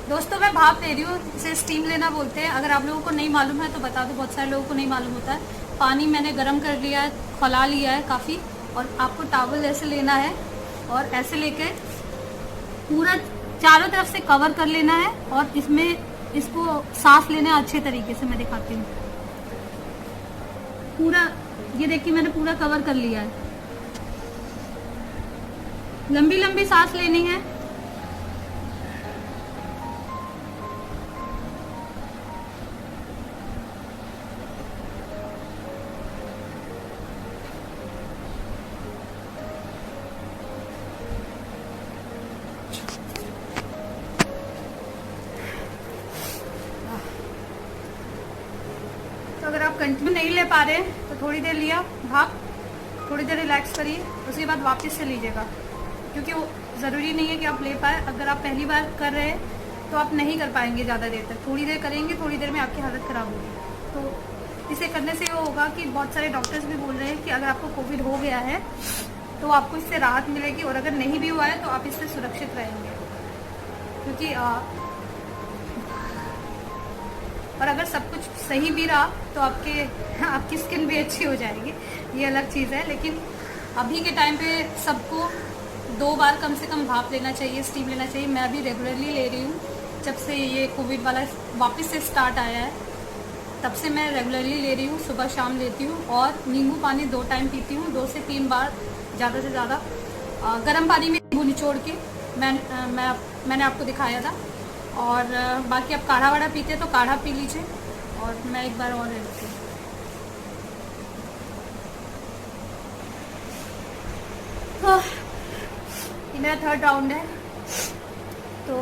दोस्तों मैं भाप ले रही हूँ, इसे स्टीम लेना बोलते हैं। अगर आप लोगों को नहीं मालूम है तो बता दो, बहुत सारे लोगों को नहीं मालूम होता है। पानी मैंने गर्म कर लिया है, खौला लिया है काफ़ी, और आपको टॉवल ऐसे लेना है और ऐसे लेके पूरा चारों तरफ से कवर कर लेना है, और इसमें इसको सांस लेना है अच्छे तरीके से। मैं दिखाती हूँ पूरा, ये देखिए मैंने पूरा कवर कर लिया है। लंबी लंबी सांस लेनी है। तो अगर आप कंटिन्यू नहीं ले पा रहे तो थोड़ी देर लिया भाप, थोड़ी देर रिलैक्स करिए, उसके बाद वापस से लीजिएगा, क्योंकि वो ज़रूरी नहीं है कि आप ले पाए। अगर आप पहली बार कर रहे हैं तो आप नहीं कर पाएंगे ज़्यादा देर तक। थोड़ी देर करेंगे, थोड़ी देर में आपकी हालत ख़राब होगी। तो इसे करने से ये होगा कि बहुत सारे डॉक्टर्स भी बोल रहे हैं कि अगर आपको कोविड हो गया है तो आपको इससे राहत मिलेगी, और अगर नहीं भी हुआ है तो आप इससे सुरक्षित रहेंगे। क्योंकि और अगर सब कुछ सही भी रहा तो आपकी स्किन भी अच्छी हो जाएगी, ये अलग चीज़ है। लेकिन अभी के टाइम पे सबको 2 बार कम से कम भाप लेना चाहिए, स्टीम लेना चाहिए। मैं अभी रेगुलरली ले रही हूँ, जब से ये कोविड वाला वापस से स्टार्ट आया है तब से मैं रेगुलरली ले रही हूँ। सुबह शाम लेती हूँ, और नींबू पानी 2 टाइम पीती हूँ, 2 से 3 बार ज़्यादा से ज़्यादा। गर्म पानी में नींबू निचोड़ के मैंने आपको दिखाया था। और बाकी आप काढ़ा वाढ़ा पीते हैं तो काढ़ा पी लीजिए। और मैं एक बार और ले लेती हूँ। ये मेरा 3rd राउंड है। तो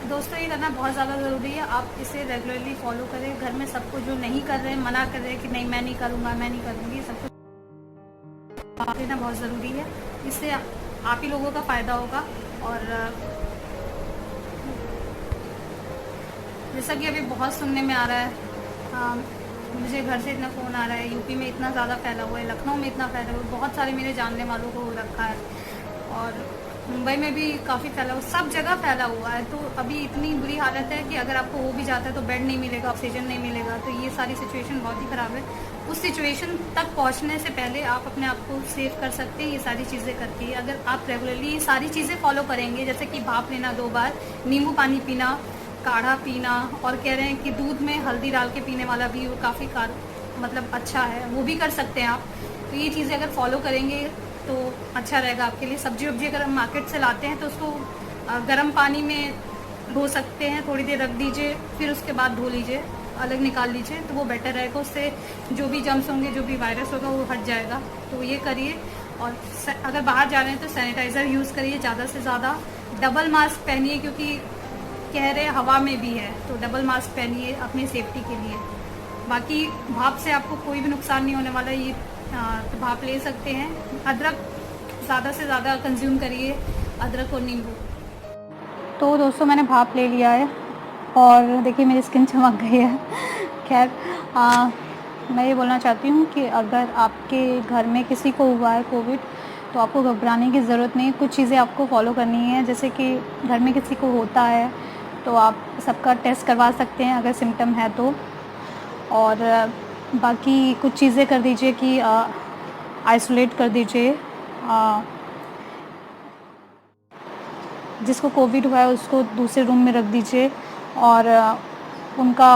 दोस्तों ये करना बहुत ज़्यादा ज़रूरी है, आप इसे रेगुलरली फॉलो करें। घर में सबको जो नहीं कर रहे हैं, मना कर रहे हैं कि नहीं मैं नहीं करूँगा, मैं नहीं करूँगी, सबको भाप लेना बहुत ज़रूरी है। इससे आप ही लोगों का फ़ायदा होगा। और जैसा कि अभी बहुत सुनने में आ रहा है, मुझे घर से इतना फ़ोन आ रहा है, यूपी में इतना ज़्यादा फैला हुआ है, लखनऊ में इतना फैला हुआ है, बहुत सारे मेरे जानने वालों को हो रखा है, और मुंबई में भी काफ़ी फैला हुआ, सब जगह फैला हुआ है। तो अभी इतनी बुरी हालत है कि अगर आपको हो भी जाता है तो बेड नहीं मिलेगा, ऑक्सीजन नहीं मिलेगा। तो ये सारी सिचुएशन बहुत ही ख़राब है। उस सिचुएशन तक पहुंचने से पहले आप अपने आप को सेव कर सकते हैं ये सारी चीज़ें करके। अगर आप रेगुलरली ये सारी चीज़ें फॉलो करेंगे, जैसे कि भाप लेना 2 बार, नींबू पानी पीना, काढ़ा पीना, और कह रहे हैं कि दूध में हल्दी डाल के पीने वाला भी वो काफ़ी मतलब अच्छा है, वो भी कर सकते हैं आप। तो ये चीज़ें अगर फॉलो करेंगे तो अच्छा रहेगा आपके लिए। सब्जी वब्जी अगर हम मार्केट से लाते हैं तो उसको गर्म पानी में धो सकते हैं, थोड़ी देर रख दीजिए, फिर उसके बाद धो लीजिए, अलग निकाल लीजिए, तो वो बेटर रहेगा। उससे जो भी जम्स होंगे, जो भी वायरस होगा वो हट जाएगा। तो ये करिए। और अगर बाहर जा रहे हैं तो सैनिटाइज़र यूज़ करिए ज़्यादा से ज़्यादा। डबल मास्क पहनिए, क्योंकि कह रहे हैं हवा में भी है, तो डबल मास्क पहनिए अपनी सेफ्टी के लिए। बाकी भाप से आपको कोई भी नुकसान नहीं होने वाला। ये तो भाप ले सकते हैं। अदरक ज़्यादा से ज़्यादा कंज्यूम करिए, अदरक और नींबू। तो दोस्तों मैंने भाप ले लिया है, और देखिए मेरी स्किन चमक गई है। खैर मैं ये बोलना चाहती हूँ कि अगर आपके घर में किसी को हुआ है कोविड, तो आपको घबराने की ज़रूरत नहीं। कुछ चीज़ें आपको फॉलो करनी है, जैसे कि घर में किसी को होता है तो आप सबका टेस्ट करवा सकते हैं अगर सिम्टम है तो। और बाकी कुछ चीज़ें कर दीजिए कि आइसोलेट कर दीजिए। जिसको कोविड हुआ है उसको दूसरे रूम में रख दीजिए, और उनका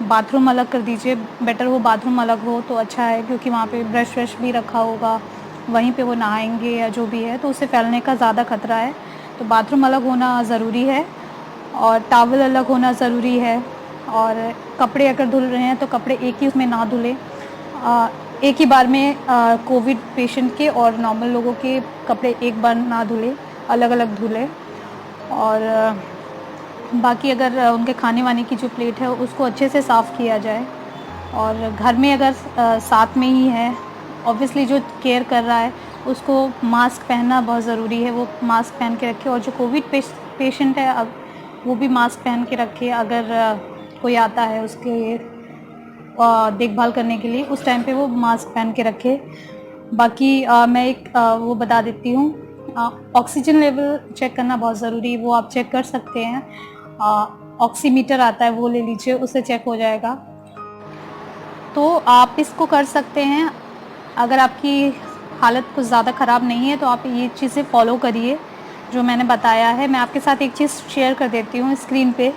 बाथरूम अलग कर दीजिए। बेटर वो बाथरूम अलग हो तो अच्छा है, क्योंकि वहाँ पे ब्रश व्रश भी रखा होगा, वहीं पे वो नहाएंगे या जो भी है, तो उससे फैलने का ज़्यादा खतरा है। तो बाथरूम अलग होना ज़रूरी है, और टॉवल अलग होना ज़रूरी है। और कपड़े अगर धुल रहे हैं तो कपड़े एक ही उसमें ना धुलें। एक ही बार में कोविड पेशेंट के और नॉर्मल लोगों के कपड़े एक बार ना धुलें, अलग अलग धुलें। और बाकी अगर उनके खाने वाने की जो प्लेट है उसको अच्छे से साफ़ किया जाए। और घर में अगर साथ में ही है, ऑब्वियसली जो केयर कर रहा है उसको मास्क पहनना बहुत ज़रूरी है, वो मास्क पहन के रखे। और जो कोविड पेशेंट है अब वो भी मास्क पहन के रखे। अगर कोई आता है उसके देखभाल करने के लिए, उस टाइम पे वो मास्क पहन के रखे। बाकी मैं एक वो बता देती हूँ, ऑक्सीजन लेवल चेक करना बहुत ज़रूरी है, वो आप चेक कर सकते हैं। ऑक्सीमीटर आता है वो ले लीजिए, उससे चेक हो जाएगा। तो आप इसको कर सकते हैं। अगर आपकी हालत कुछ ज़्यादा ख़राब नहीं है तो आप ये चीज़ें फॉलो करिए जो मैंने बताया है। मैं आपके साथ एक चीज़ शेयर कर देती हूँ स्क्रीन पे।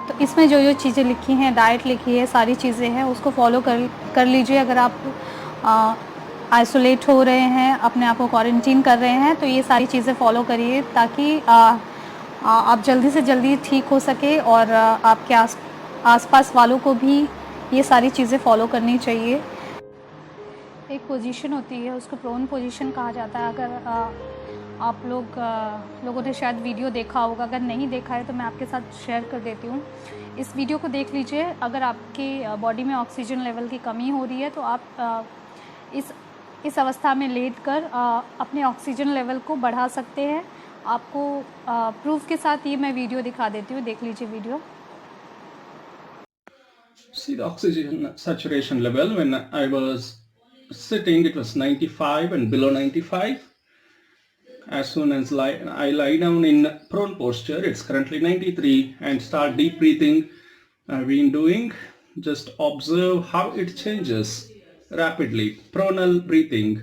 तो इसमें जो चीज़ें लिखी हैं, डाइट लिखी है, सारी चीज़ें हैं, उसको फॉलो कर लीजिए। अगर आप आइसोलेट हो रहे हैं, अपने आप को क्वारंटीन कर रहे हैं, तो ये सारी चीज़ें फॉलो करिए ताकि आप जल्दी से जल्दी ठीक हो सके और आपके आसपास वालों को भी ये सारी चीज़ें फॉलो करनी चाहिए। एक पोजीशन होती है, उसको प्रोन पोजीशन कहा जाता है। अगर आप लोगों ने शायद वीडियो देखा होगा, अगर नहीं देखा है तो मैं आपके साथ शेयर कर देती हूँ। इस वीडियो को देख लीजिए। अगर आपके बॉडी में ऑक्सीजन लेवल की कमी हो रही है तो आप इस अवस्था में लेटकर अपने ऑक्सीजन लेवल को बढ़ा सकते हैं। आपको प्रूफ के साथ ये मैं वीडियो दिखा देती हूँ, देख लीजिए video. See the oxygen saturation level when I was sitting, it was 95 and below 95. As soon as I lie down in prone posture, it's currently 93, and start deep breathing. I've been doing, just observe how it changes rapidly. Pronal breathing.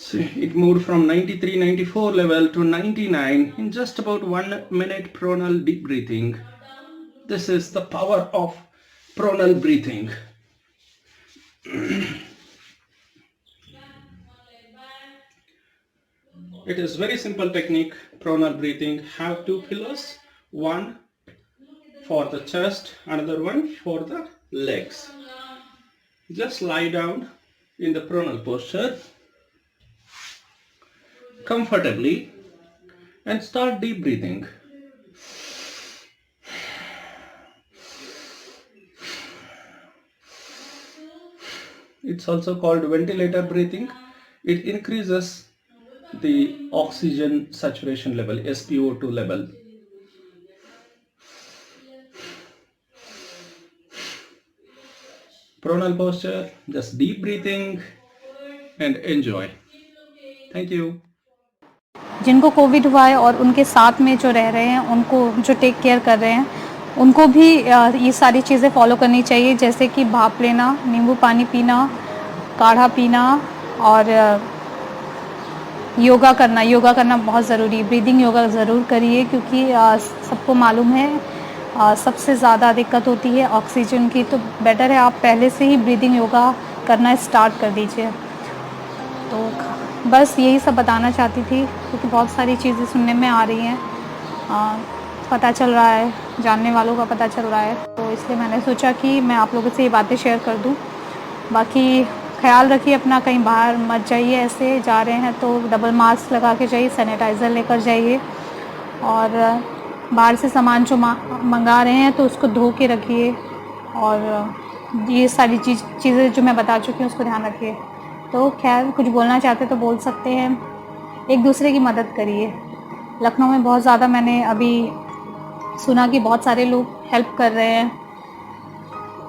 See, it moved from 93, 94 level to 99 in just about 1 minute pronal deep breathing. This is the power of pronal breathing. It is very simple technique, pronal breathing. Have two pillows, one for the chest, another one for the legs. Just lie down in the pronal posture comfortably and start deep breathing. It's also called ventilator breathing. It increases the oxygen saturation level, SpO2 level. Pronal posture, just deep breathing and enjoy. Thank you. जिनको Covid हुआ है और उनके साथ में जो रह रहे हैं, उनको जो टेक केयर कर रहे हैं, उनको भी ये सारी चीज़ें फॉलो करनी चाहिए, जैसे कि भाप लेना, नींबू पानी पीना, काढ़ा पीना और योगा करना बहुत ज़रूरी। ब्रीदिंग योगा ज़रूर करिए क्योंकि सबको मालूम है सबसे ज़्यादा दिक्कत होती है ऑक्सीजन की। तो बेटर है आप पहले से ही ब्रीदिंग योगा करना स्टार्ट कर दीजिए। तो बस यही सब बताना चाहती थी क्योंकि बहुत सारी चीज़ें सुनने में आ रही हैं, पता चल रहा है, जानने वालों का पता चल रहा है, तो इसलिए मैंने सोचा कि मैं आप लोगों से ये बातें शेयर कर दूं। बाकी ख्याल रखिए अपना, कहीं बाहर मत जाइए, ऐसे जा रहे हैं तो डबल मास्क लगा के जाइए, सैनिटाइज़र लेकर जाइए और बाहर से सामान जो मंगा रहे हैं तो उसको धो के रखिए और ये सारी चीज़ें जो मैं बता चुकी हूँ उसको ध्यान रखिए। तो खैर कुछ बोलना चाहते तो बोल सकते हैं। एक दूसरे की मदद करिए। लखनऊ में बहुत ज़्यादा मैंने अभी सुना कि बहुत सारे लोग हेल्प कर रहे हैं,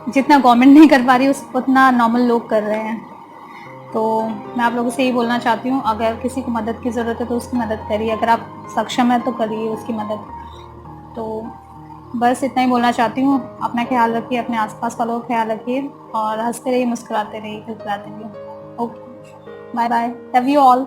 जितना गवर्नमेंट नहीं कर पा रही उतना नॉर्मल लोग कर रहे हैं। तो मैं आप लोगों से यही बोलना चाहती हूँ, अगर किसी को मदद की ज़रूरत है तो उसकी मदद करिए, अगर आप सक्षम है तो करिए उसकी मदद। तो बस इतना ही बोलना चाहती हूँ। अपना ख्याल रखिए, अपने आसपास वालों का ख्याल रखिए और हंसते रहिए, मुस्कुराते रहिए, खिलखिलाते रहिए। Okay, bye bye, love you all.